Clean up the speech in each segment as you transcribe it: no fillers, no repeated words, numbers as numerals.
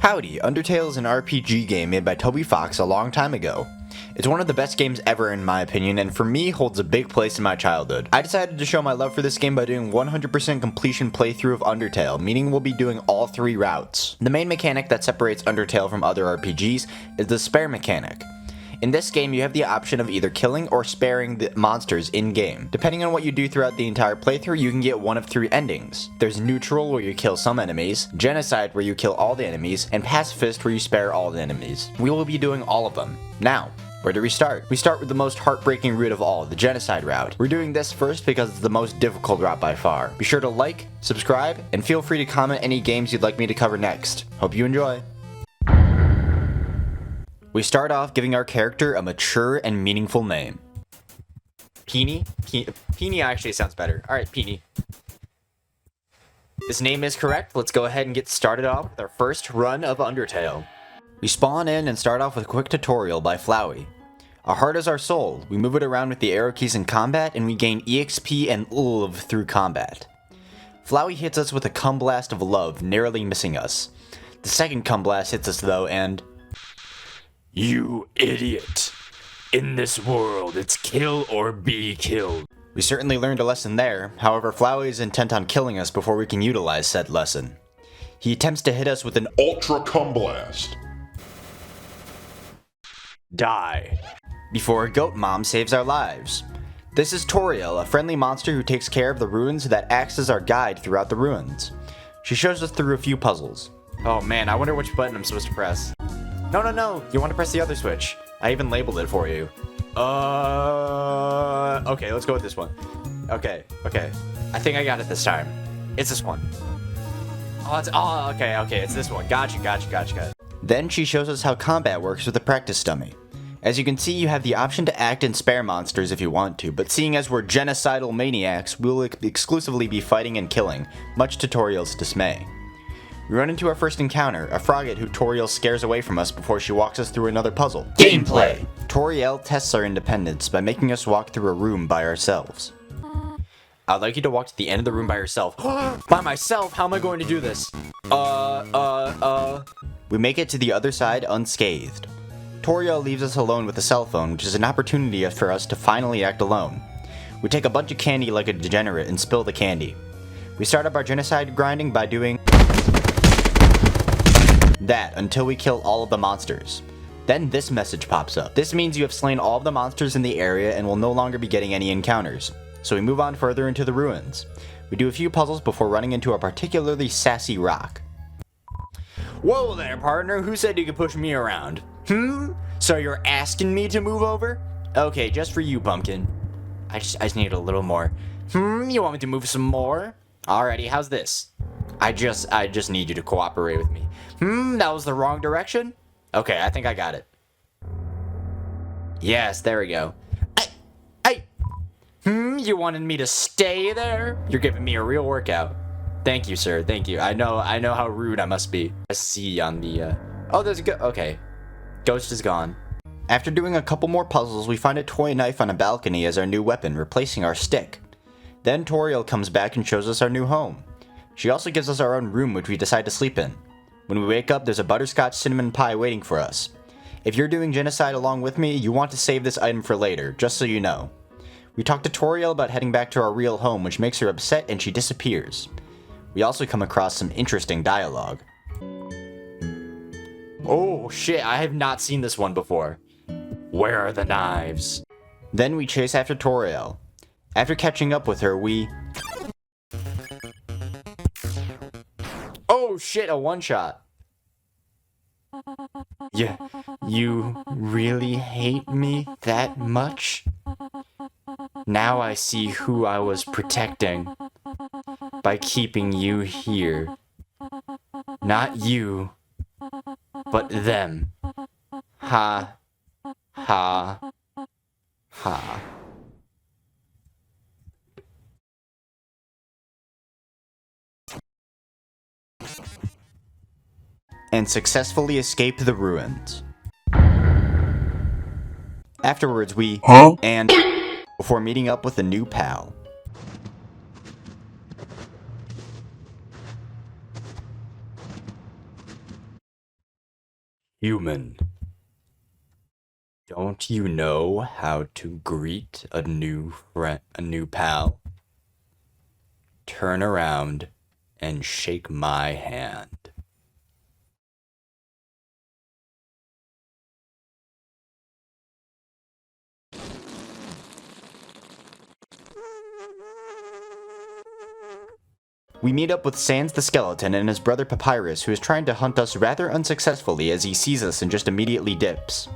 Howdy, Undertale is an RPG game made by Toby Fox a long time ago. It's one of the best games ever in my opinion, and for me holds a big place in my childhood. I decided to show my love for this game by doing 100% completion playthrough of Undertale, meaning we'll be doing all 3 routes. The main mechanic that separates Undertale from other RPGs is the spare mechanic. In this game, you have the option of either killing or sparing the monsters in-game. Depending on what you do throughout the entire playthrough, you can get one of 3 endings. There's Neutral, where you kill some enemies, Genocide, where you kill all the enemies, and Pacifist, where you spare all the enemies. We will be doing all of them. Now, where do we start? We start with the most heartbreaking route of all, the Genocide route. We're doing this first because it's the most difficult route by far. Be sure to like, subscribe, and feel free to comment any games you'd like me to cover next. Hope you enjoy. We start off giving our character a mature and meaningful name. Peony? Peony actually sounds better. Alright, Peony. This name is correct. Let's go ahead and get started off with our first run of Undertale. We spawn in and start off with a quick tutorial by Flowey. Our heart is our soul. We move it around with the arrow keys in combat, and we gain EXP and love through combat. Flowey hits us with a cum blast of love, narrowly missing us. The second cum blast hits us though, and... You idiot. In this world, it's kill or be killed. We certainly learned a lesson there, however Flowey is intent on killing us before we can utilize said lesson. He attempts to hit us with an Ultra Cum Blast. Die. Before a goat mom saves our lives. This is Toriel, a friendly monster who takes care of the ruins that acts as our guide throughout the ruins. She shows us through a few puzzles. Oh man, I wonder which button I'm supposed to press. No, you want to press the other switch. I even labeled it for you. Okay, let's go with this one. Okay. I think I got it this time. It's this one. Okay, it's this one. Gotcha. Then she shows us how combat works with a practice dummy. As you can see, you have the option to act and spare monsters if you want to, but seeing as we're genocidal maniacs, we will exclusively be fighting and killing, much to Toriel's dismay. We run into our first encounter, a frogget who Toriel scares away from us before she walks us through another puzzle. Gameplay! Toriel tests our independence by making us walk through a room by ourselves. I'd like you to walk to the end of the room by yourself. By myself? How am I going to do this? We make it to the other side unscathed. Toriel leaves us alone with a cell phone, which is an opportunity for us to finally act alone. We take a bunch of candy like a degenerate and spill the candy. We start up our genocide grinding by doing that until we kill all of the monsters. Then this message pops up. This means you have slain all of the monsters in the area and will no longer be getting any encounters. So we move on further into the ruins. We do a few puzzles before running into a particularly sassy rock. Whoa there, partner, who said you could push me around? So you're asking me to move over? Okay, just for you, pumpkin. I just need a little more. You want me to move some more? Alrighty, how's this? I just need you to cooperate with me. That was the wrong direction? Okay, I think I got it. Yes, there we go. You wanted me to stay there? You're giving me a real workout. Thank you, sir, thank you. I know how rude I must be. I see on the, oh, there's a okay. Ghost is gone. After doing a couple more puzzles, we find a toy knife on a balcony as our new weapon, replacing our stick. Then Toriel comes back and shows us our new home. She also gives us our own room, which we decide to sleep in. When we wake up, there's a butterscotch cinnamon pie waiting for us. If you're doing genocide along with me, you want to save this item for later, just so you know. We talk to Toriel about heading back to our real home, which makes her upset and she disappears. We also come across some interesting dialogue. Oh shit, I have not seen this one before. Where are the knives? Then we chase after Toriel. After catching up with her, we... Oh shit, a one-shot. Yeah, you really hate me that much? Now I see who I was protecting by keeping you here. Not you, but them. Ha, ha, ha. And successfully escape the ruins. Afterwards we and before meeting up with a new pal. Human. Don't you know how to greet a new pal? Turn around and shake my hand. We meet up with Sans the Skeleton and his brother Papyrus, who is trying to hunt us rather unsuccessfully as he sees us and just immediately dips.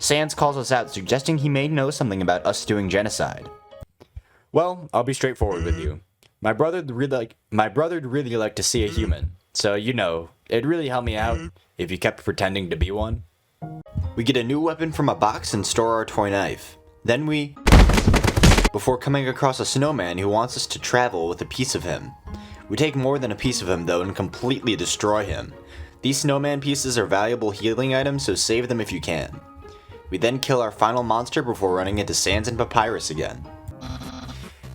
Sans calls us out, suggesting he may know something about us doing genocide. Well, I'll be straightforward with you. My brother'd really like to see a human, so you know, it'd really help me out if you kept pretending to be one. We get a new weapon from a box and store our toy knife. Then before coming across a snowman who wants us to travel with a piece of him. We take more than a piece of him though and completely destroy him. These snowman pieces are valuable healing items, so save them if you can. We then kill our final monster before running into Sans and Papyrus again.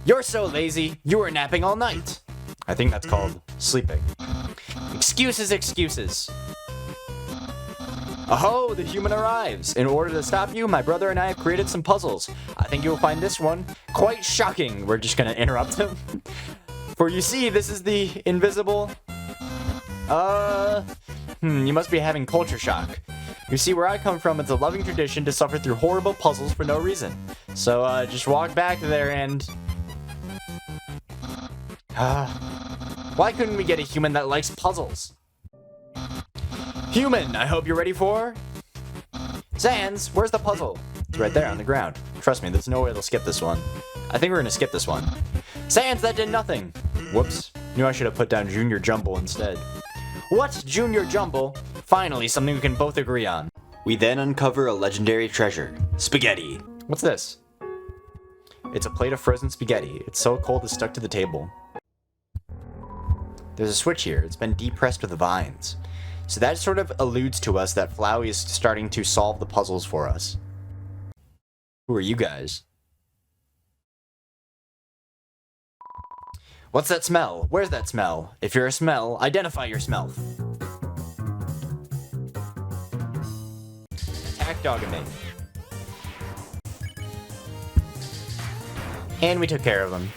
You're so lazy, you were napping all night. I think that's called sleeping. Excuses, excuses. Oh, the human arrives. In order to stop you, my brother and I have created some puzzles. I think you'll find this one quite shocking. We're just gonna interrupt him. For you see, this is the invisible... You must be having culture shock. You see, where I come from, it's a loving tradition to suffer through horrible puzzles for no reason. So, just walk back there and... Why couldn't we get a human that likes puzzles? Human, I hope you're ready for... Sans, where's the puzzle? It's right there on the ground. Trust me, there's no way they'll skip this one. I think we're gonna skip this one. Sans, that did nothing! Whoops. Knew I should have put down Junior Jumble instead. What? Junior Jumble? Finally, something we can both agree on. We then uncover a legendary treasure. Spaghetti. What's this? It's a plate of frozen spaghetti. It's so cold it's stuck to the table. There's a switch here. It's been depressed with vines. So that sort of alludes to us that Flowey is starting to solve the puzzles for us. Who are you guys? What's that smell? Where's that smell? If you're a smell, identify your smell. Attack dog at me. And we took care of him.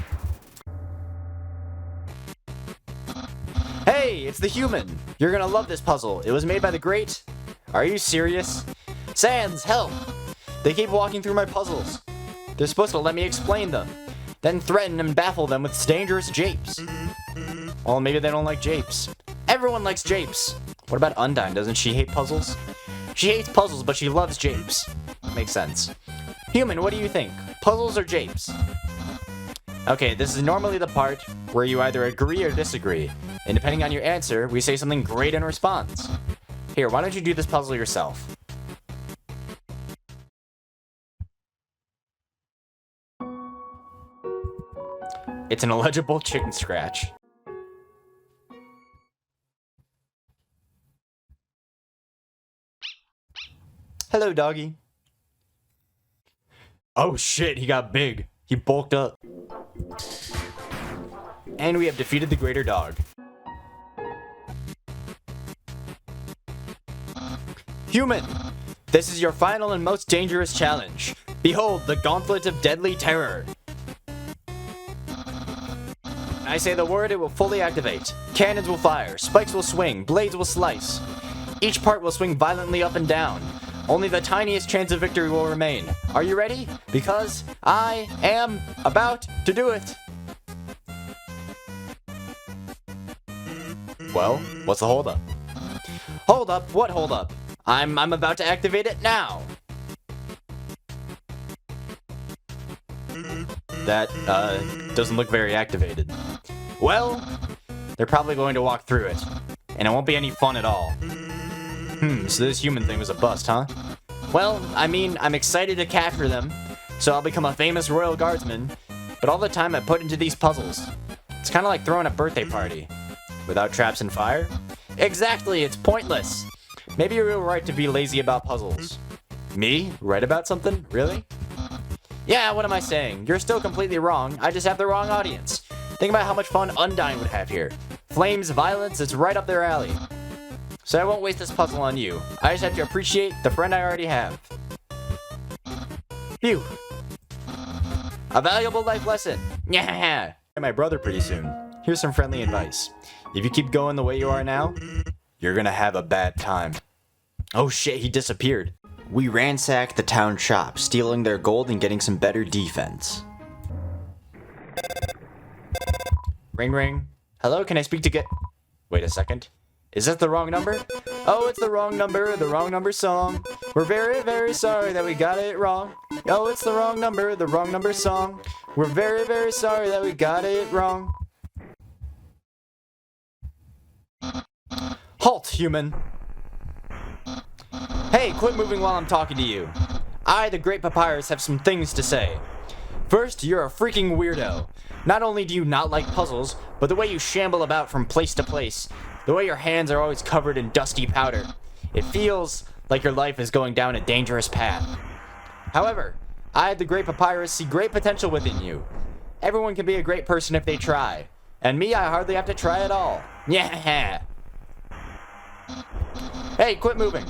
Hey, it's the human! You're gonna love this puzzle. It was made by the great... Are you serious? Sans, help! They keep walking through my puzzles. They're supposed to let me explain them. Then threaten and baffle them with dangerous japes. Well, maybe they don't like japes. Everyone likes japes. What about Undyne? Doesn't she hate puzzles? She hates puzzles, but she loves japes. Makes sense. Human, what do you think? Puzzles or japes? Okay, this is normally the part where you either agree or disagree. And depending on your answer, we say something great in response. Here, why don't you do this puzzle yourself? It's an illegible chicken scratch. Hello, doggy. Oh shit, he got big. He bulked up. And we have defeated the greater dog. Human! This is your final and most dangerous challenge. Behold, the Gauntlet of Deadly Terror. When I say the word, it will fully activate. Cannons will fire, spikes will swing, blades will slice. Each part will swing violently up and down. Only the tiniest chance of victory will remain. Are you ready? Because I am about to do it. Well, what's the holdup? Hold up? What hold up? I'm about to activate it now. That, doesn't look very activated. Well, they're probably going to walk through it, and it won't be any fun at all. So this human thing was a bust, huh? Well, I mean, I'm excited to capture them, so I'll become a famous royal guardsman, but all the time I put into these puzzles. It's kind of like throwing a birthday party. Without traps and fire? Exactly, it's pointless. Maybe you're right to be lazy about puzzles. Me? Right about something? Really? Yeah, what am I saying? You're still completely wrong. I just have the wrong audience. Think about how much fun Undyne would have here. Flames, violence, it's right up their alley. so I won't waste this puzzle on you. I just have to appreciate the friend I already have. Phew. A valuable life lesson. Yeah. My brother pretty soon. Here's some friendly advice. If you keep going the way you are now, you're gonna have a bad time. Oh shit, he disappeared. We ransacked the town shop, stealing their gold and getting some better defense. Ring ring. Hello, can I speak to Wait a second. Is that the wrong number? Oh, it's the wrong number song. We're very, very sorry that we got it wrong. Oh, it's the wrong number song. We're very, very sorry that we got it wrong. Halt, human. Hey, quit moving while I'm talking to you. I, the Great Papyrus, have some things to say. First, you're a freaking weirdo. Not only do you not like puzzles, but the way you shamble about from place to place, the way your hands are always covered in dusty powder. It feels like your life is going down a dangerous path. However, I, the Great Papyrus, see great potential within you. Everyone can be a great person if they try. And me, I hardly have to try at all. Yeah. Hey, quit moving.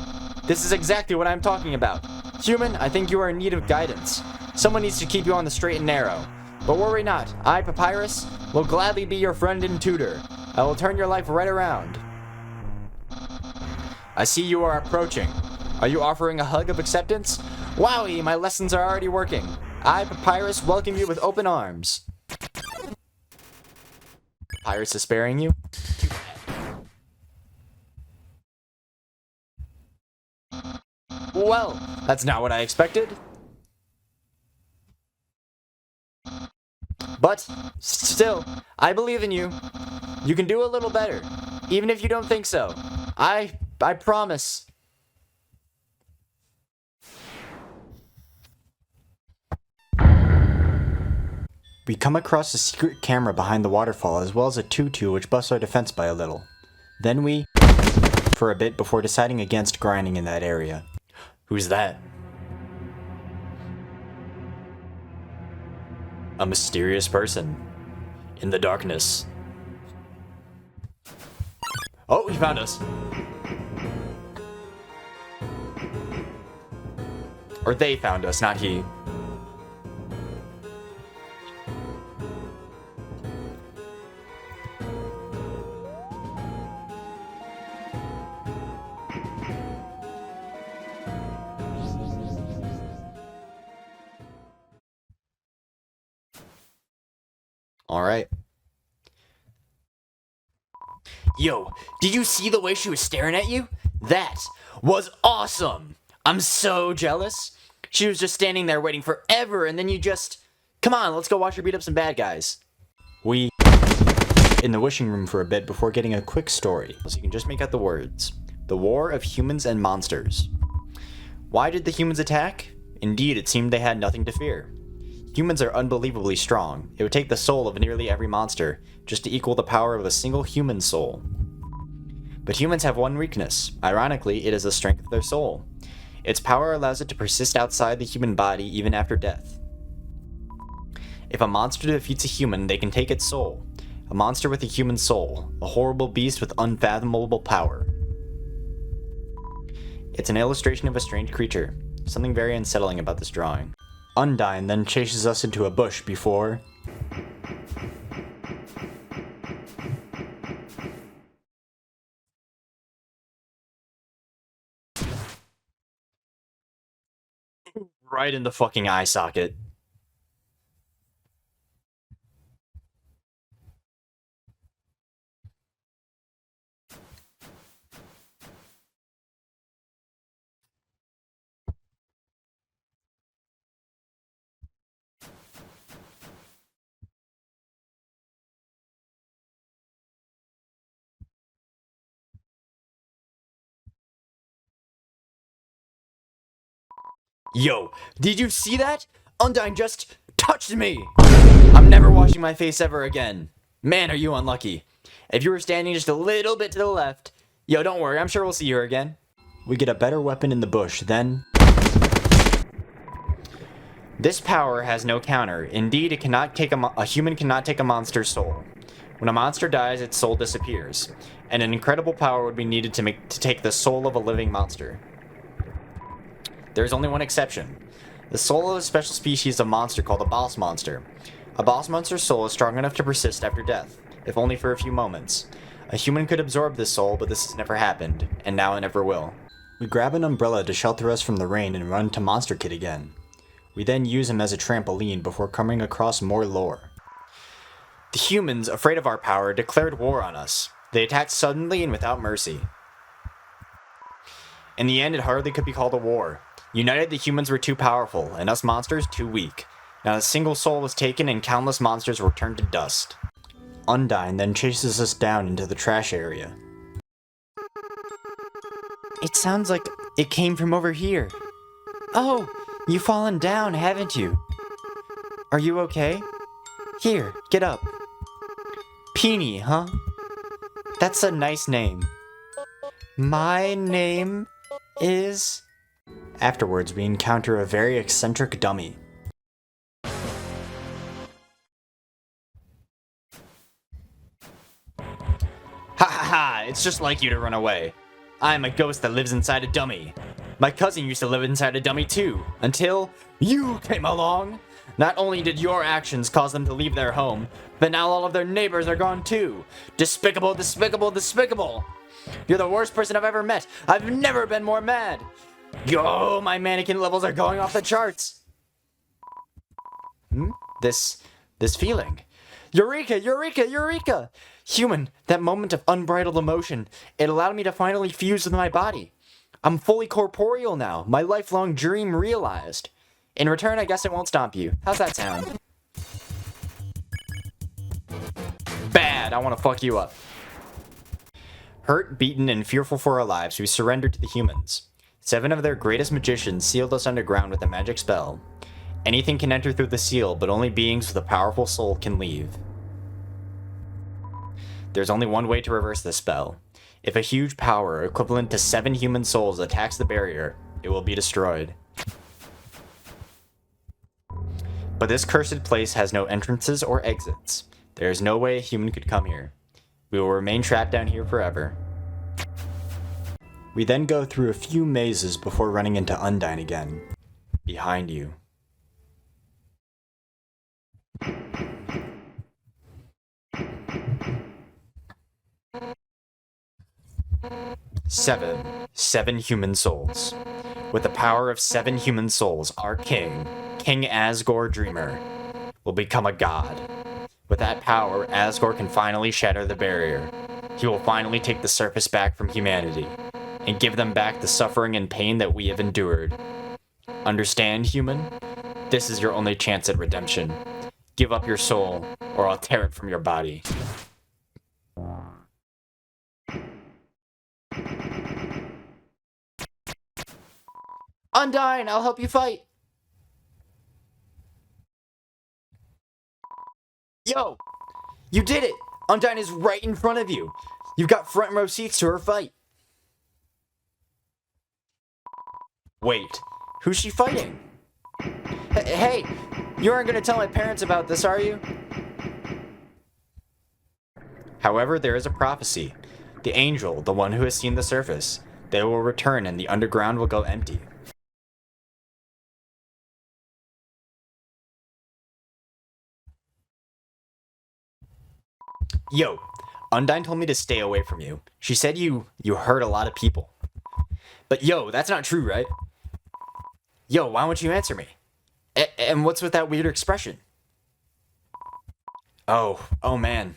This is exactly what I'm talking about. Human, I think you are in need of guidance. Someone needs to keep you on the straight and narrow. But worry not, I, Papyrus, will gladly be your friend and tutor. I will turn your life right around. I see you are approaching. Are you offering a hug of acceptance? Wowie, my lessons are already working. I, Papyrus, welcome you with open arms. Papyrus is sparing you? Too bad. Well, that's not what I expected. But, still, I believe in you. You can do a little better, even if you don't think so. I promise. We come across a secret camera behind the waterfall, as well as a tutu which busts our defense by a little. Then we for a bit before deciding against grinding in that area. Who's that? A mysterious person in the darkness. Oh, he found us. Or they found us, not he. Alright. Yo, did you see the way she was staring at you? That was awesome! I'm so jealous. She was just standing there waiting forever, and then you just... Come on, let's go watch her beat up some bad guys. We... in the wishing room for a bit before getting a quick story, so you can just make out the words. The War of Humans and Monsters. Why did the humans attack? Indeed, it seemed they had nothing to fear. Humans are unbelievably strong. It would take the soul of nearly every monster just to equal the power of a single human soul. But humans have one weakness. Ironically, it is the strength of their soul. Its power allows it to persist outside the human body even after death. If a monster defeats a human, they can take its soul. A monster with a human soul. A horrible beast with unfathomable power. It's an illustration of a strange creature. Something very unsettling about this drawing. Undyne then chases us into a bush before... right in the fucking eye socket. Yo, did you see that? Undyne just touched me! I'm never washing my face ever again. Man, are you unlucky. If you were standing just a little bit to the left... Yo, don't worry, I'm sure we'll see her again. We get a better weapon in the bush, then... This power has no counter. Indeed, it cannot take a human cannot take a monster's soul. When a monster dies, its soul disappears, and an incredible power would be needed to take the soul of a living monster. There is only one exception. The soul of a special species of monster called a boss monster. A boss monster's soul is strong enough to persist after death, if only for a few moments. A human could absorb this soul, but this has never happened, and now it never will. We grab an umbrella to shelter us from the rain and run to Monster Kid again. We then use him as a trampoline before coming across more lore. The humans, afraid of our power, declared war on us. They attacked suddenly and without mercy. In the end, it hardly could be called a war. United, the humans were too powerful, and us monsters too weak. Not a single soul was taken, and countless monsters were turned to dust. Undyne then chases us down into the trash area. It sounds like it came from over here. Oh, you've fallen down, haven't you? Are you okay? Here, get up. Peony, huh? That's a nice name. My name is... Afterwards, we encounter a very eccentric dummy. Ha ha ha! It's just like you to run away. I'm a ghost that lives inside a dummy. My cousin used to live inside a dummy too, until you came along. Not only did your actions cause them to leave their home, but now all of their neighbors are gone too. Despicable, despicable, despicable! You're the worst person I've ever met. I've never been more mad. Yo, my mannequin levels are going off the charts. This feeling. Eureka, eureka, eureka! Human, that moment of unbridled emotion, it allowed me to finally fuse with my body. I'm fully corporeal now, my lifelong dream realized. In return, I guess it won't stomp you. How's that sound? Bad, I want to fuck you up. Hurt, beaten, and fearful for our lives, we surrendered to the humans. 7 of their greatest magicians sealed us underground with a magic spell. Anything can enter through the seal, but only beings with a powerful soul can leave. There's only one way to reverse this spell. If a huge power, equivalent to 7 human souls, attacks the barrier, it will be destroyed. But this cursed place has no entrances or exits. There is no way a human could come here. We will remain trapped down here forever. We then go through a few mazes before running into Undyne again. Behind you. Seven human souls. With the power of 7 human souls, our king, King Asgore Dreamer, will become a god. With that power, Asgore can finally shatter the barrier. He will finally take the surface back from humanity, and give them back the suffering and pain that we have endured. Understand, human? This is your only chance at redemption. Give up your soul, or I'll tear it from your body. Undyne, I'll help you fight! Yo! You did it! Undyne is right in front of you! You've got front row seats to her fight! Wait, who's she fighting? Hey, you aren't gonna tell my parents about this, are you? However, there is a prophecy. The angel, the one who has seen the surface, they will return and the underground will go empty. Yo, Undyne told me to stay away from you. She said you hurt a lot of people. But yo, that's not true, right? Yo, why won't you answer me? And what's with that weird expression? Oh man.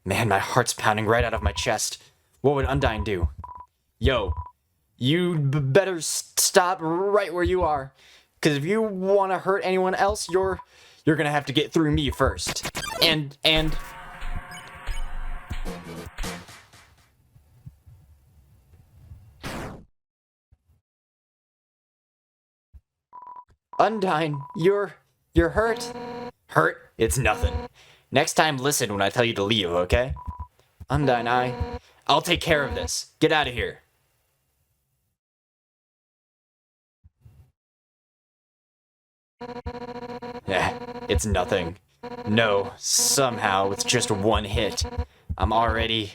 Man, my heart's pounding right out of my chest. What would Undyne do? Yo, you better stop right where you are. Because if you want to hurt anyone else, you're gonna have to get through me first. And... Undyne, you're hurt. Hurt? It's nothing. Next time, listen when I tell you to leave, okay? Undyne, I'll take care of this. Get out of here. Yeah, it's nothing. No, somehow, with just one hit, I'm already,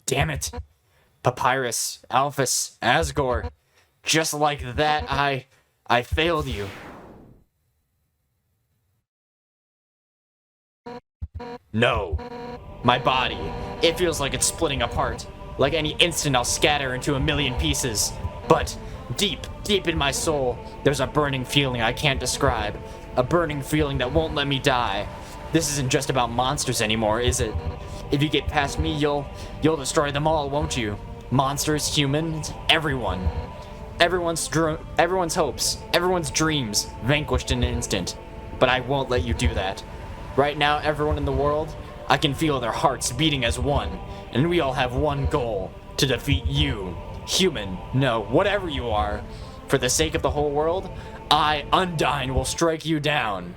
damn it. Papyrus, Alphys, Asgore. Just like that, I failed you. No. My body, it feels like it's splitting apart. Like any instant I'll scatter into a million pieces. But deep in my soul, there's a burning feeling I can't describe. A burning feeling that won't let me die. This isn't just about monsters anymore, is it? If you get past me, you'll destroy them all, won't you? Monsters, humans, everyone. Everyone's hopes, everyone's dreams, vanquished in an instant. But I won't let you do that. Right now, everyone in the world, I can feel their hearts beating as one, and we all have one goal, to defeat you. Human, no, whatever you are. For the sake of the whole world, I, Undyne, will strike you down.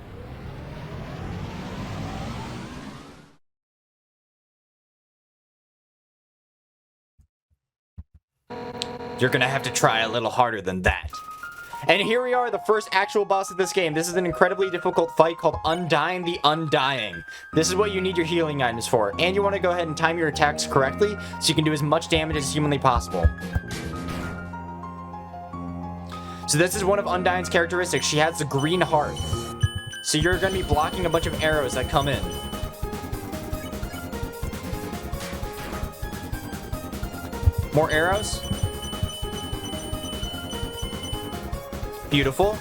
You're gonna have to try a little harder than that. And here we are, the first actual boss of this game. This is an incredibly difficult fight called Undyne the Undying. This is what you need your healing items for. And you want to go ahead and time your attacks correctly so you can do as much damage as humanly possible. So this is one of Undyne's characteristics. She has a green heart. So you're going to be blocking a bunch of arrows that come in. More arrows. Beautiful.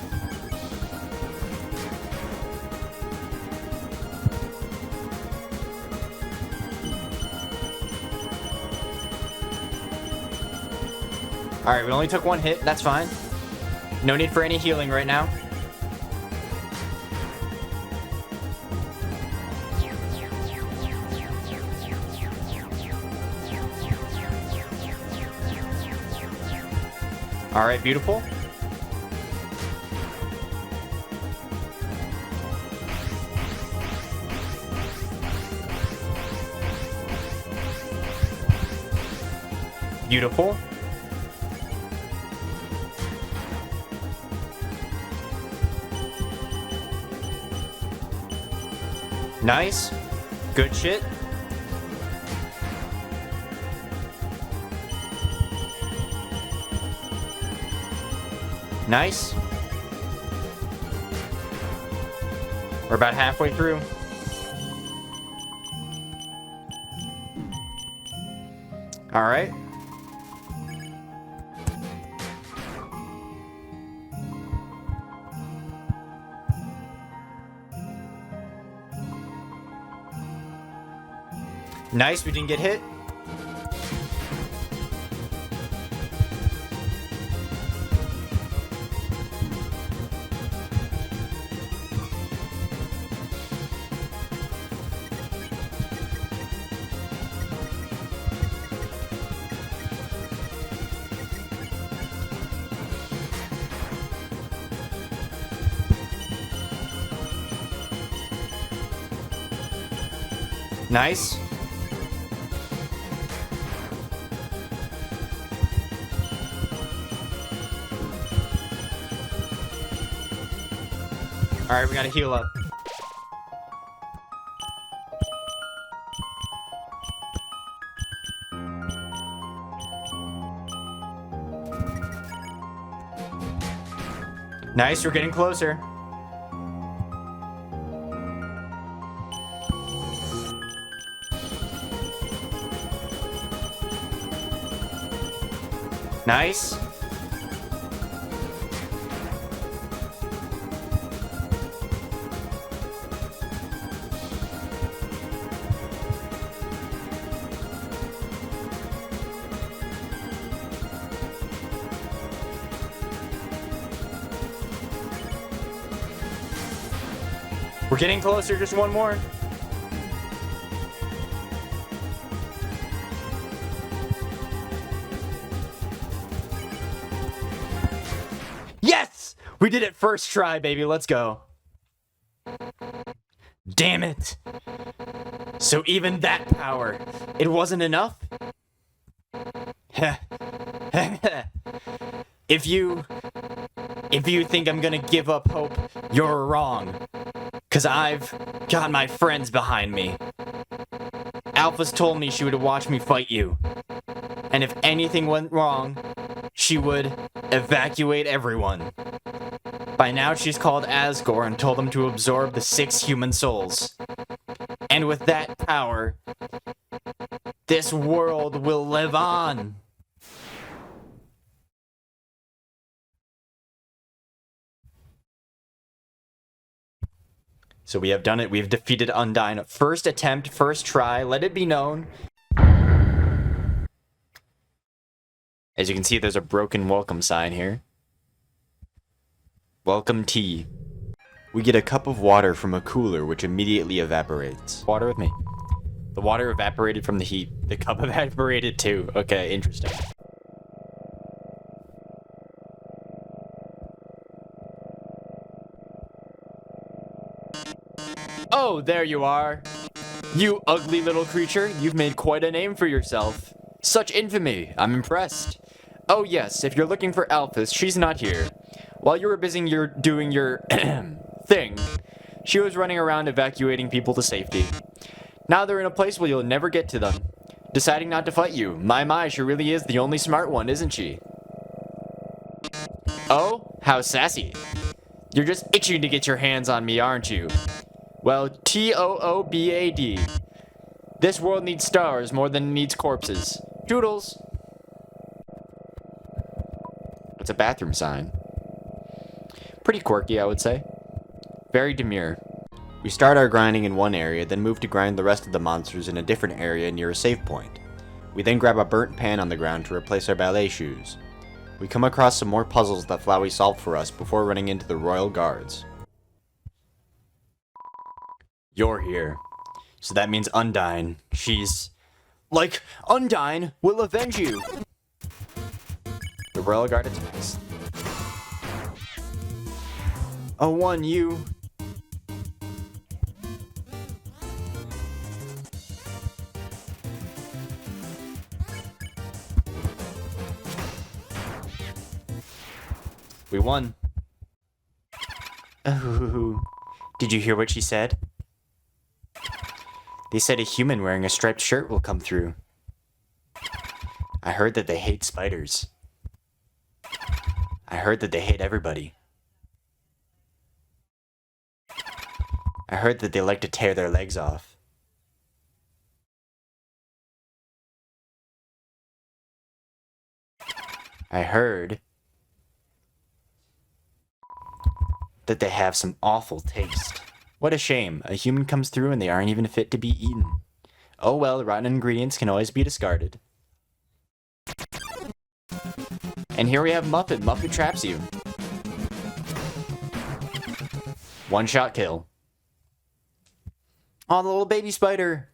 Alright, we only took one hit. That's fine. No need for any healing right now. Alright, beautiful. Beautiful. Nice. Good shit. Nice. We're about halfway through. All right. Nice, we didn't get hit. Nice. Alright, we gotta heal up. Nice, we're getting closer. Nice. We're getting closer, just one more. Yes! We did it first try, baby. Let's go. Damn it. So even that power, it wasn't enough? If you think I'm gonna give up hope, you're wrong. 'Cause I've got my friends behind me. Alpha's told me she would watch me fight you. And if anything went wrong, she would evacuate everyone. By now, she's called Asgore and told them to absorb the 6 human souls. And with that power, this world will live on. So we have done it. We have defeated Undyne. First attempt, first try. Let it be known. As you can see, there's a broken welcome sign here. Welcome tea. We get a cup of water from a cooler, which immediately evaporates. Water with me. The water evaporated from the heat. The cup evaporated too. Okay, interesting. Oh, there you are. You ugly little creature, you've made quite a name for yourself. Such infamy, I'm impressed. Oh yes, if you're looking for Alphys, she's not here. While you were busy doing your thing, she was running around evacuating people to safety. Now they're in a place where you'll never get to them. Deciding not to fight you. My, she really is the only smart one, isn't she? Oh, how sassy. You're just itching to get your hands on me, aren't you? Well, Toobad. This world needs stars more than it needs corpses. Doodles. It's a bathroom sign. Pretty quirky, I would say. Very demure. We start our grinding in one area, then move to grind the rest of the monsters in a different area near a save point. We then grab a burnt pan on the ground to replace our ballet shoes. We come across some more puzzles that Flowey solved for us before running into the Royal Guards. You're here. So that means Undyne. She's... like, Undyne will avenge you! The Royal Guard attacks. Oh, one, you... We won. Oh, did you hear what she said? They said a human wearing a striped shirt will come through. I heard that they hate spiders. I heard that they hate everybody. I heard that they like to tear their legs off. I heard that they have some awful taste. What a shame. A human comes through and they aren't even fit to be eaten. Oh well, rotten ingredients can always be discarded. And here we have Muppet. Muppet traps you. One shot kill. Oh, the little baby spider.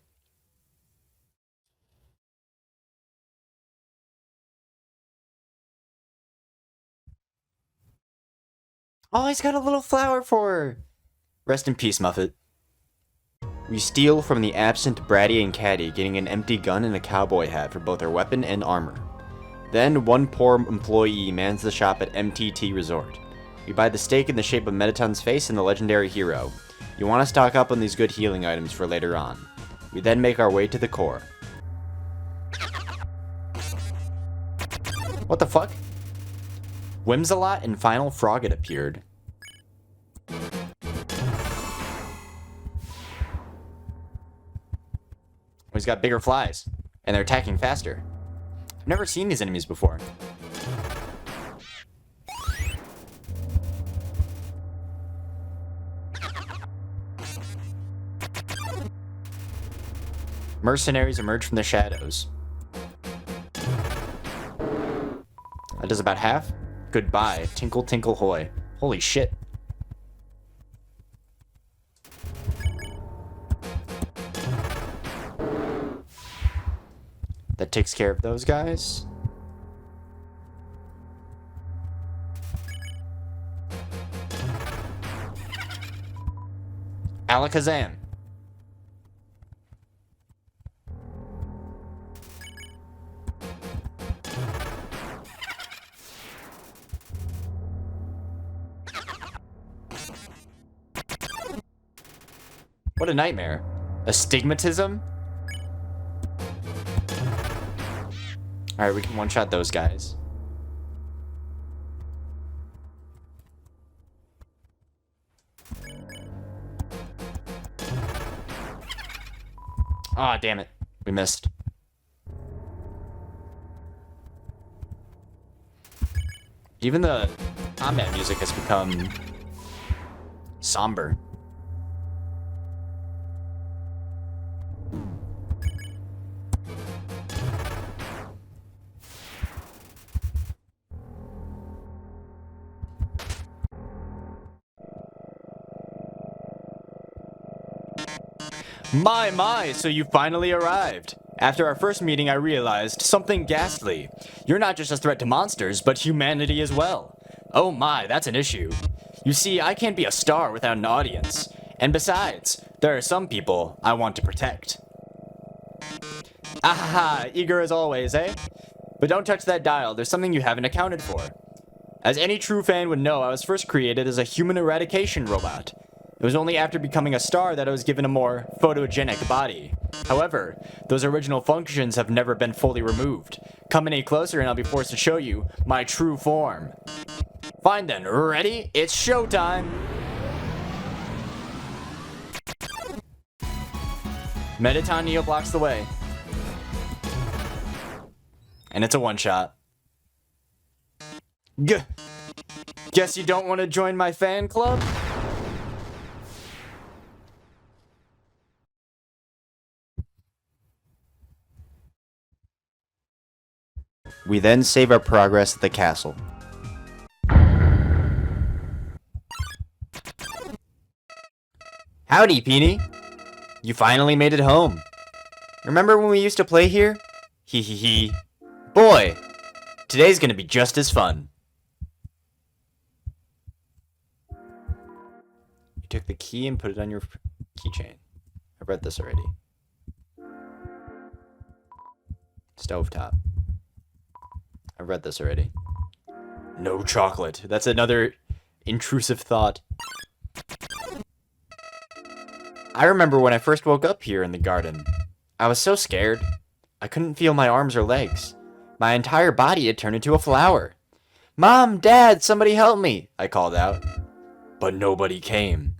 Oh, he's got a little flower for her. Rest in peace, Muppet. We steal from the absent Bratty and Caddy, getting an empty gun and a cowboy hat for both their weapon and armor. Then, one poor employee mans the shop at MTT Resort. We buy the steak in the shape of Mettaton's face and the legendary hero. You want to stock up on these good healing items for later on. We then make our way to the core. What the fuck? Whimsalot and Final Frogget appeared. He's got bigger flies, and they're attacking faster. I've never seen these enemies before. Mercenaries emerge from the shadows. That does about half. Goodbye, Tinkle Tinkle Hoy. Holy shit. That takes care of those guys. Alakazam. What a nightmare. Astigmatism? Alright, we can one-shot those guys. Ah, damn it. We missed. Even the combat music has become somber. My, so you finally arrived. After our first meeting, I realized something ghastly. You're not just a threat to monsters, but humanity as well. Oh my, that's an issue. You see, I can't be a star without an audience. And besides, there are some people I want to protect. Ahaha, eager as always, eh? But don't touch that dial, there's something you haven't accounted for. As any true fan would know, I was first created as a human eradication robot. It was only after becoming a star that I was given a more photogenic body. However, those original functions have never been fully removed. Come any closer and I'll be forced to show you my true form. Fine then, ready? It's showtime! Mettaton Neo blocks the way. And it's a one-shot. Guess you don't want to join my fan club? We then save our progress at the castle. Howdy, Peony. You finally made it home. Remember when we used to play here? Hee hee hee. Boy, today's gonna be just as fun. You took the key and put it on your keychain. I read this already. Stovetop. I read this already. No chocolate. That's another intrusive thought. I remember when I first woke up here in the garden. I was so scared. I couldn't feel my arms or legs. My entire body had turned into a flower. Mom, Dad, somebody help me, I called out. But nobody came.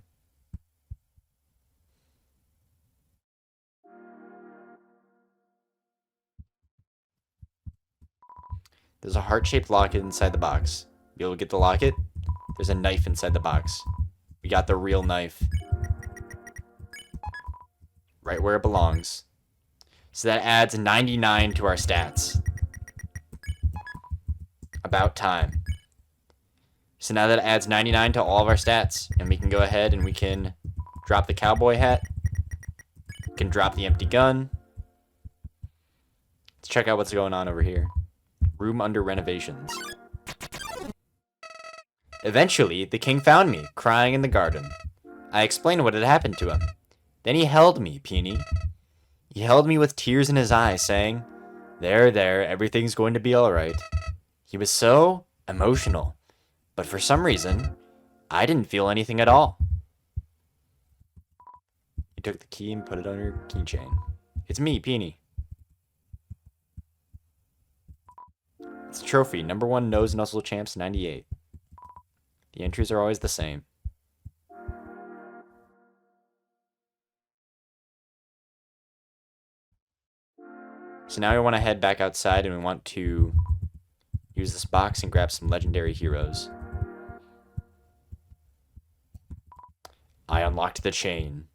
There's a heart-shaped locket inside the box. Be able to get the locket? There's a knife inside the box. We got the real knife. Right where it belongs. So that adds 99 to our stats. About time. So now that adds 99 to all of our stats. And we can go ahead and we can drop the cowboy hat. We can drop the empty gun. Let's check out what's going on over here. Room under renovations. Eventually, the king found me, crying in the garden. I explained what had happened to him. Then he held me, Peony. He held me with tears in his eyes, saying, There, everything's going to be alright. He was so emotional. But for some reason, I didn't feel anything at all. You took the key and put it on your keychain. It's me, Peony. It's a trophy, number 1 Nose Nuzzle Champs 98. The entries are always the same. So now we want to head back outside and we want to use this box and grab some legendary heroes. I unlocked the chain.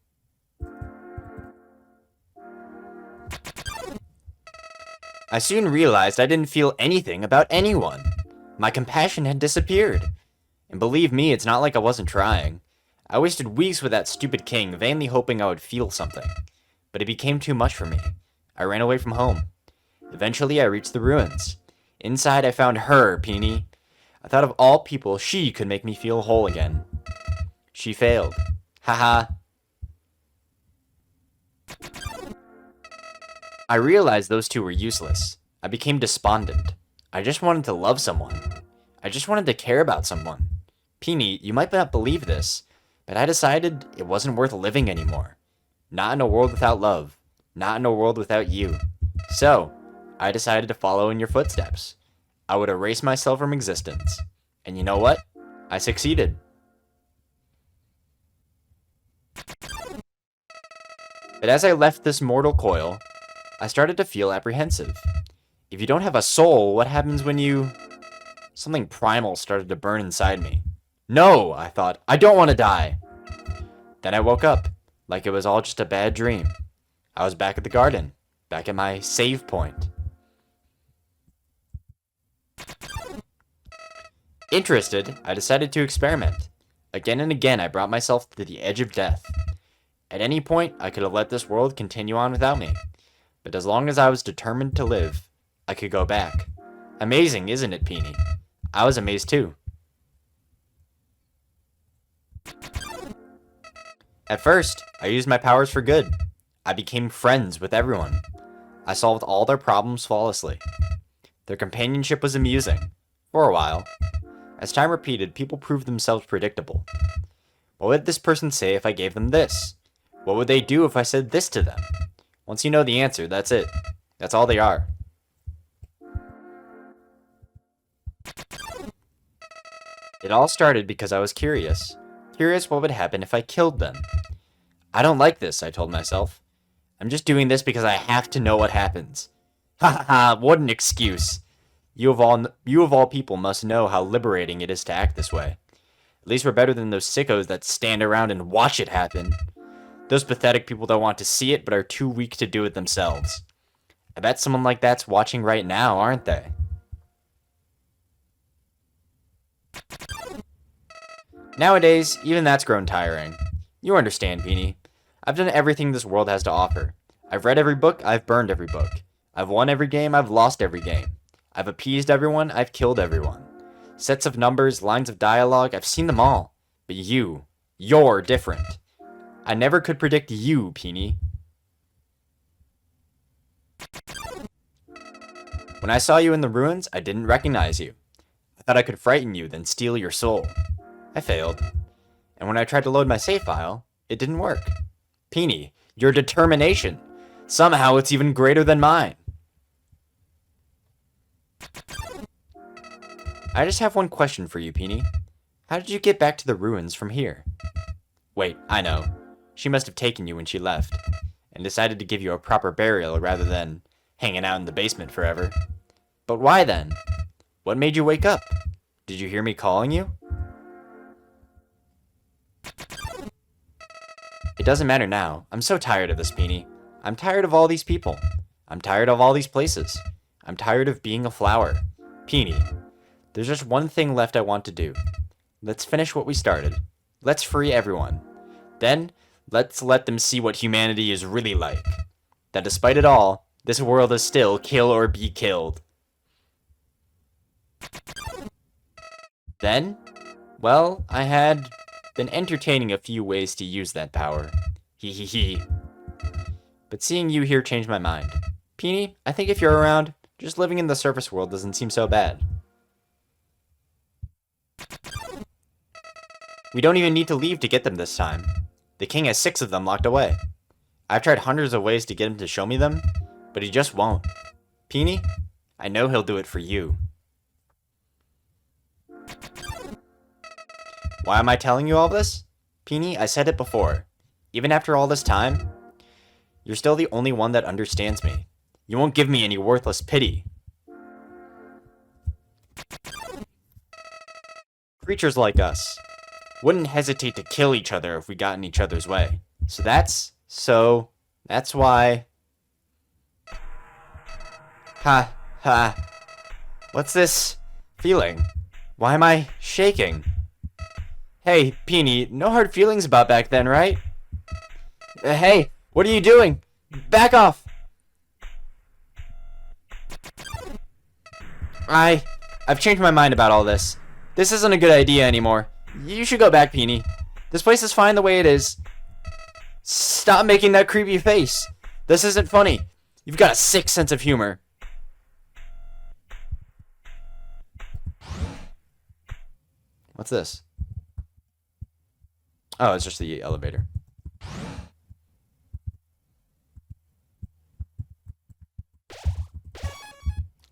I soon realized I didn't feel anything about anyone. My compassion had disappeared. And believe me, it's not like I wasn't trying. I wasted weeks with that stupid king, vainly hoping I would feel something. But it became too much for me. I ran away from home. Eventually, I reached the ruins. Inside, I found her, Peony. I thought of all people she could make me feel whole again. She failed. Haha. I realized those two were useless. I became despondent. I just wanted to love someone. I just wanted to care about someone. Peony, you might not believe this, but I decided it wasn't worth living anymore. Not in a world without love. Not in a world without you. So, I decided to follow in your footsteps. I would erase myself from existence. And you know what? I succeeded. But as I left this mortal coil, I started to feel apprehensive. If you don't have a soul, what happens when you... Something primal started to burn inside me. No, I thought, I don't want to die. Then I woke up, like it was all just a bad dream. I was back at the garden, back at my save point. Interested, I decided to experiment. Again and again, I brought myself to the edge of death. At any point, I could have let this world continue on without me. But as long as I was determined to live, I could go back. Amazing, isn't it, Peony? I was amazed too. At first, I used my powers for good. I became friends with everyone. I solved all their problems flawlessly. Their companionship was amusing. For a while. As time repeated, people proved themselves predictable. What would this person say if I gave them this? What would they do if I said this to them? Once you know the answer, that's it. That's all they are. It all started because I was curious. Curious what would happen if I killed them. I don't like this, I told myself. I'm just doing this because I have to know what happens. Ha ha ha, what an excuse. You of all people must know how liberating it is to act this way. At least we're better than those sickos that stand around and watch it happen. Those pathetic people that want to see it but are too weak to do it themselves. I bet someone like that's watching right now, aren't they? Nowadays, even that's grown tiring. You understand, Peony. I've done everything this world has to offer. I've read every book, I've burned every book. I've won every game, I've lost every game. I've appeased everyone, I've killed everyone. Sets of numbers, lines of dialogue, I've seen them all. But you're different. I never could predict you, Peony. When I saw you in the ruins, I didn't recognize you. I thought I could frighten you, then steal your soul. I failed. And when I tried to load my save file, it didn't work. Peony, your determination. Somehow it's even greater than mine. I just have one question for you, Peony. How did you get back to the ruins from here? Wait, I know. She must have taken you when she left, and decided to give you a proper burial rather than hanging out in the basement forever. But why then? What made you wake up? Did you hear me calling you? It doesn't matter now. I'm so tired of this, Peony. I'm tired of all these people. I'm tired of all these places. I'm tired of being a flower. Peony, there's just one thing left I want to do. Let's finish what we started. Let's free everyone. Then, let's let them see what humanity is really like. That despite it all, this world is still kill or be killed. Then, well, I had been entertaining a few ways to use that power. Hee hee hee. But seeing you here changed my mind. Peony, I think if you're around, just living in the surface world doesn't seem so bad. We don't even need to leave to get them this time. The king has 6 of them locked away. I've tried hundreds of ways to get him to show me them, but he just won't. Peony, I know he'll do it for you. Why am I telling you all this? Peony, I said it before. Even after all this time, you're still the only one that understands me. You won't give me any worthless pity. Creatures like us wouldn't hesitate to kill each other if we got in each other's way. That's why... Ha. What's this feeling? Why am I shaking? Hey, Peony, no hard feelings about back then, right? Hey, what are you doing? Back off! I've changed my mind about all this. This isn't a good idea anymore. You should go back, Peony. This place is fine the way it is. Stop making that creepy face. This isn't funny. You've got a sick sense of humor. What's this? Oh, it's just the elevator.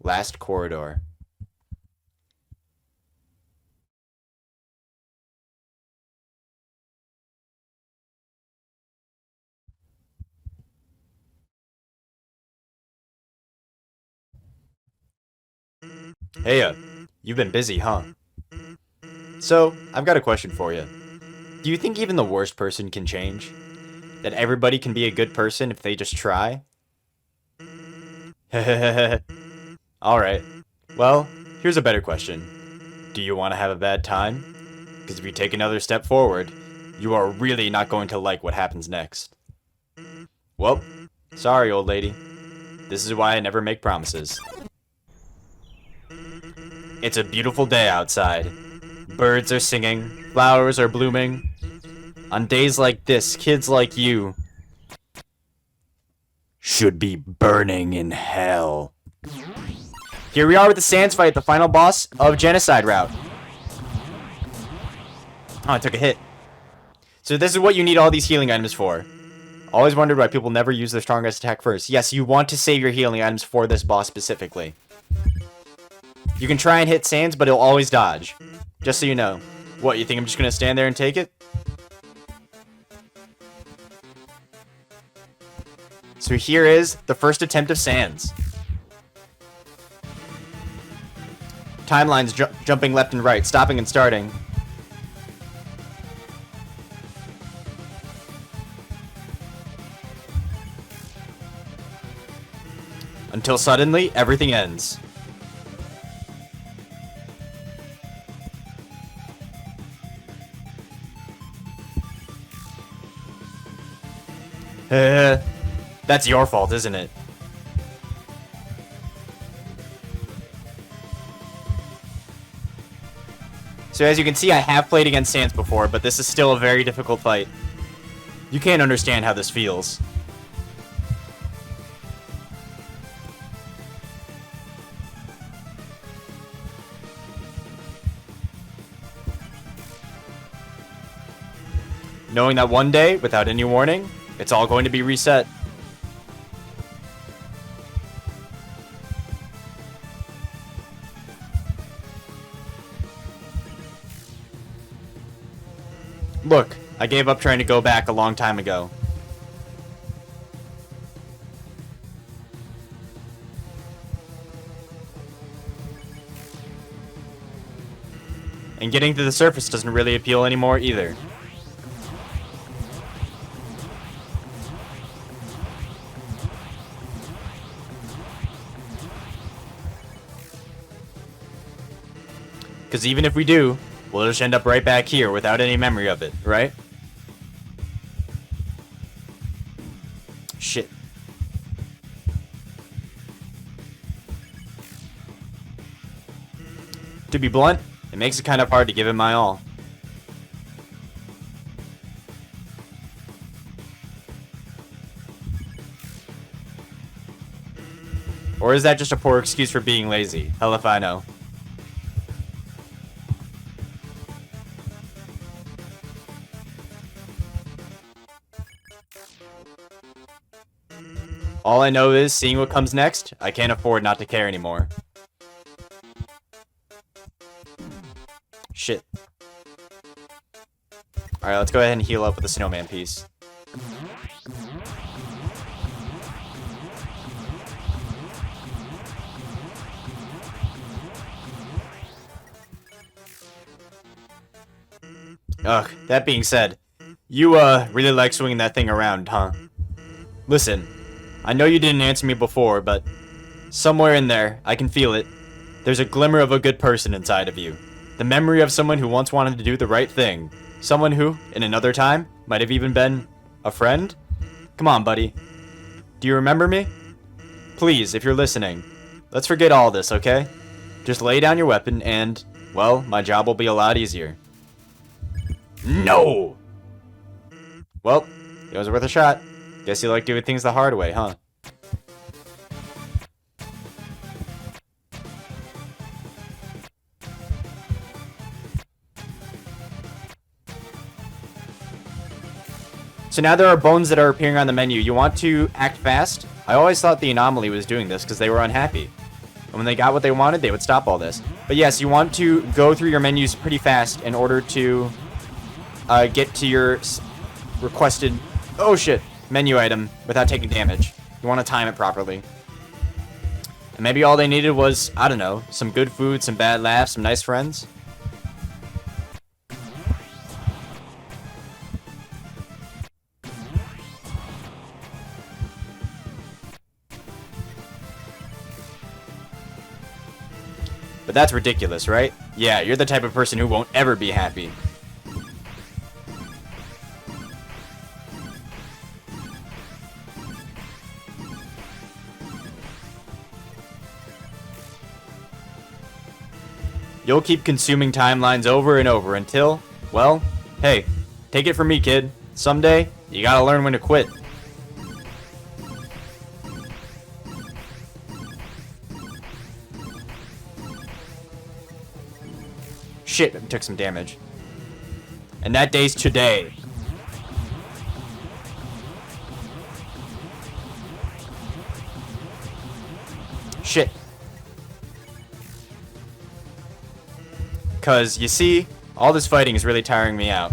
Last corridor. Hey, you've been busy, huh? So, I've got a question for you. Do you think even the worst person can change? That everybody can be a good person if they just try? Alright. Well, here's a better question. Do you want to have a bad time? Because if you take another step forward, you are really not going to like what happens next. Well, sorry, old lady. This is why I never make promises. It's a beautiful day outside. Birds are singing, flowers are blooming. On days like this, kids like you should be burning in hell. Here we are with the Sans fight, the final boss of Genocide route. Oh, I took a hit. So this is what you need all these healing items for. Always wondered why people never use their strongest attack first. Yes, you want to save your healing items for this boss specifically. You can try and hit Sans, but it'll always dodge. Just so you know. What, you think I'm just gonna stand there and take it? So here is the first attempt of Sans. Timeline's jumping left and right, stopping and starting. Until suddenly, everything ends. That's your fault, isn't it? So as you can see, I have played against Sans before, but this is still a very difficult fight. You can't understand how this feels. Knowing that one day, without any warning, it's all going to be reset. Look, I gave up trying to go back a long time ago. And getting to the surface doesn't really appeal anymore either. Because even if we do, we'll just end up right back here without any memory of it, right? Shit. To be blunt, it makes it kind of hard to give it my all. Or is that just a poor excuse for being lazy? Hell if I know. All I know is, seeing what comes next, I can't afford not to care anymore. Shit. Alright, let's go ahead and heal up with the snowman piece. Ugh, that being said, you, really like swinging that thing around, huh? Listen, I know you didn't answer me before, but somewhere in there, I can feel it. There's a glimmer of a good person inside of you. The memory of someone who once wanted to do the right thing. Someone who, in another time, might have even been a friend? Come on, buddy. Do you remember me? Please, if you're listening, let's forget all this, okay? Just lay down your weapon and, well, my job will be a lot easier. No! Well, it was worth a shot. Guess you like doing things the hard way, huh? So now there are bones that are appearing on the menu. You want to act fast? I always thought the anomaly was doing this because they were unhappy. And when they got what they wanted, they would stop all this. But yes, you want to go through your menus pretty fast in order to get to your requested, oh shit, menu item without taking damage. You want to time it properly. And maybe all they needed was, I don't know, some good food, some bad laughs, some nice friends. But that's ridiculous, right? Yeah, you're the type of person who won't ever be happy. You'll keep consuming timelines over and over until, well, hey, take it from me, kid. Someday, you gotta learn when to quit. Shit, I took some damage. And that day's today. Shit. Because, you see, all this fighting is really tiring me out.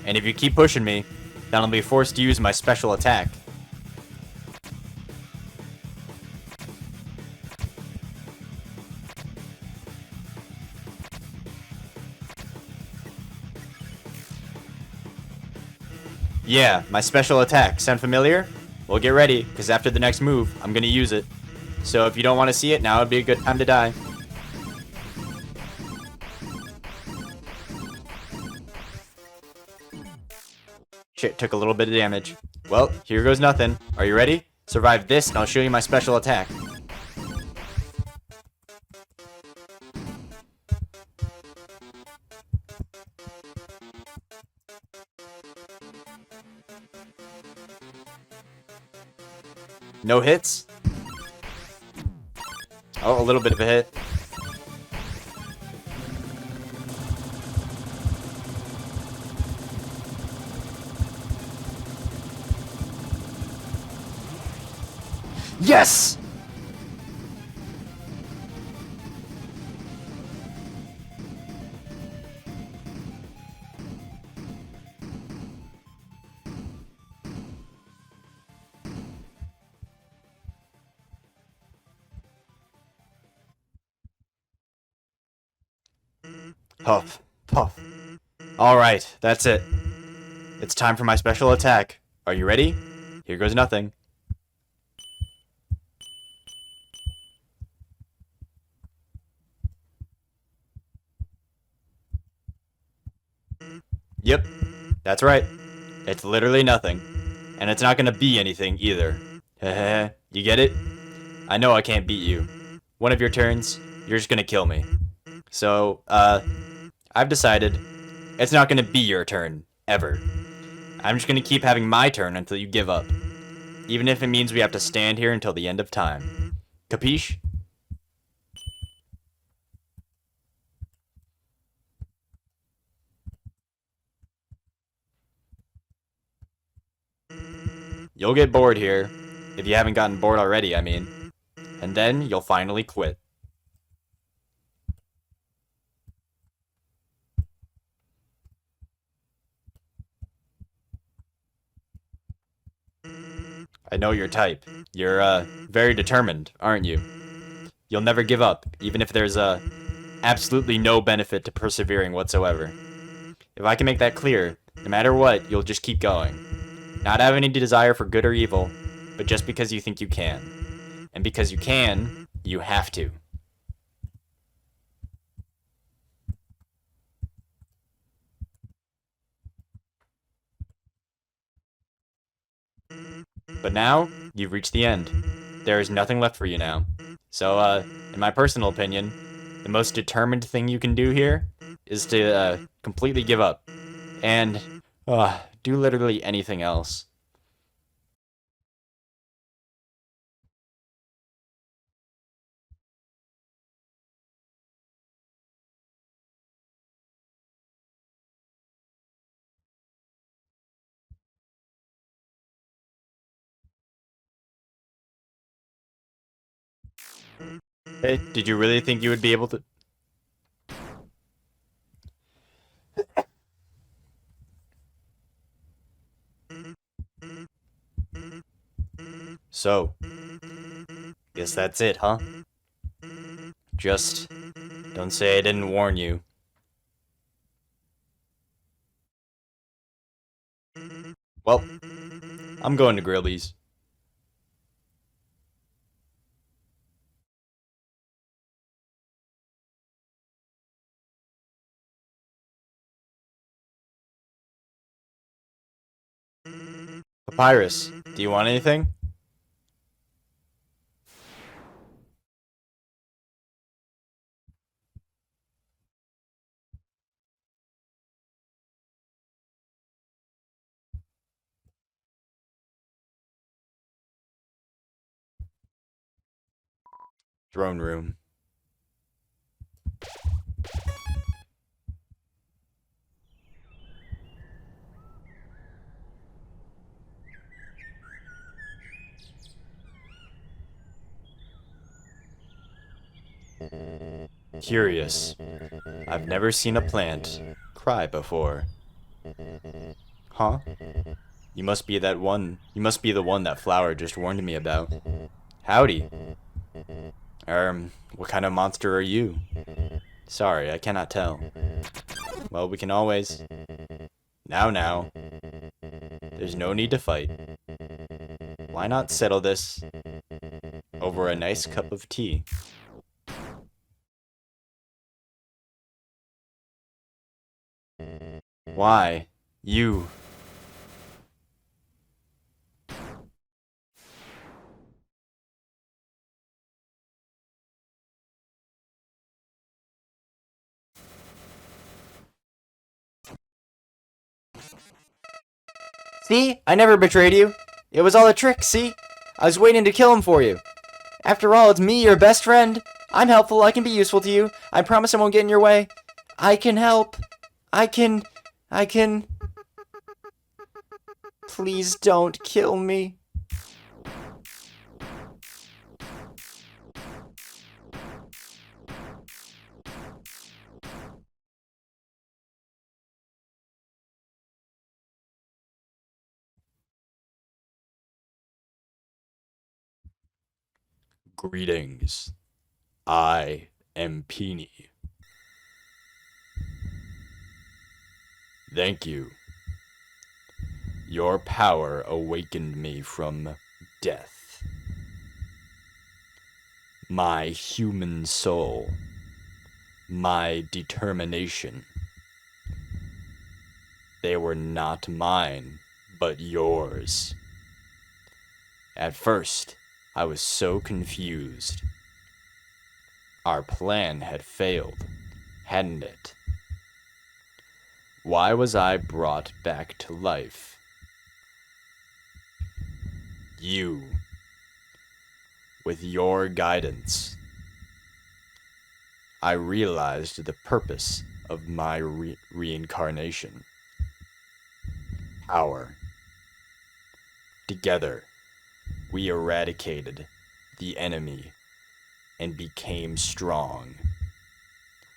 And if you keep pushing me, then I'll be forced to use my special attack. Yeah, my special attack. Sound familiar? Well, get ready, because after the next move, I'm gonna use it. So if you don't want to see it, now would be a good time to die. Shit, took a little bit of damage. Well, here goes nothing. Are you ready? Survive this, and I'll show you my special attack. No hits? Oh, a little bit of a hit. Yes! Puff, puff. Alright, that's it. It's time for my special attack. Are you ready? Here goes nothing. Yep, that's right. It's literally nothing. And it's not gonna be anything either. Heh. You get it? I know I can't beat you. One of your turns, you're just gonna kill me. So, I've decided it's not gonna be your turn, ever. I'm just gonna keep having my turn until you give up. Even if it means we have to stand here until the end of time. Capiche? You'll get bored here. If you haven't gotten bored already, I mean. And then you'll finally quit. I know your type. You're, very determined, aren't you? You'll never give up, even if there's, absolutely no benefit to persevering whatsoever. If I can make that clear, no matter what, you'll just keep going. Not have any desire for good or evil, but just because you think you can. And because you can, you have to. But now, you've reached the end. There is nothing left for you now. So, in my personal opinion, the most determined thing you can do here is to, completely give up. And, do literally anything else. Hey, did you really think you would be able to? So, guess that's it, huh? Just don't say I didn't warn you. Well, I'm going to Grillies. Papyrus, do you want anything? Throne room. Curious. I've never seen a plant cry before. Huh? You must be that one. You must be the one that Flower just warned me about. Howdy. What kind of monster are you? Sorry, I cannot tell. Well, we can always... Now. There's no need to fight. Why not settle this over a nice cup of tea? Why? You... See? I never betrayed you. It was all a trick, see? I was waiting to kill him for you. After all, it's me, your best friend. I'm helpful, I can be useful to you. I promise I won't get in your way. I can help. I can... Please don't kill me. Greetings. I am Peony. Thank you. Your power awakened me from death. My human soul, my determination. They were not mine, but yours. At first, I was so confused. Our plan had failed, hadn't it? Why was I brought back to life? You, with your guidance, I realized the purpose of my reincarnation. Power. Together, we eradicated the enemy and became strong.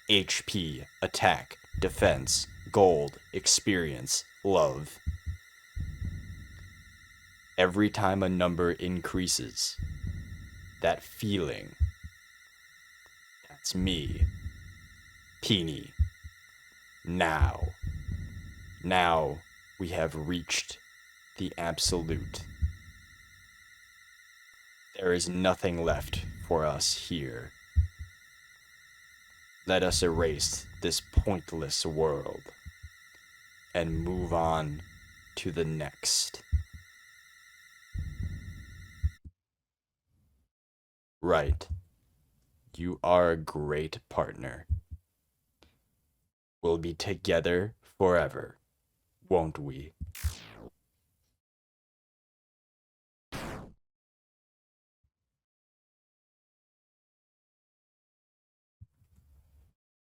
HP, attack, defense, gold, experience, love. Every time a number increases, that feeling, that's me, Peony. Now we have reached the absolute. There is nothing left for us here. Let us erase this pointless world and move on to the next. Right. You are a great partner. We'll be together forever, won't we?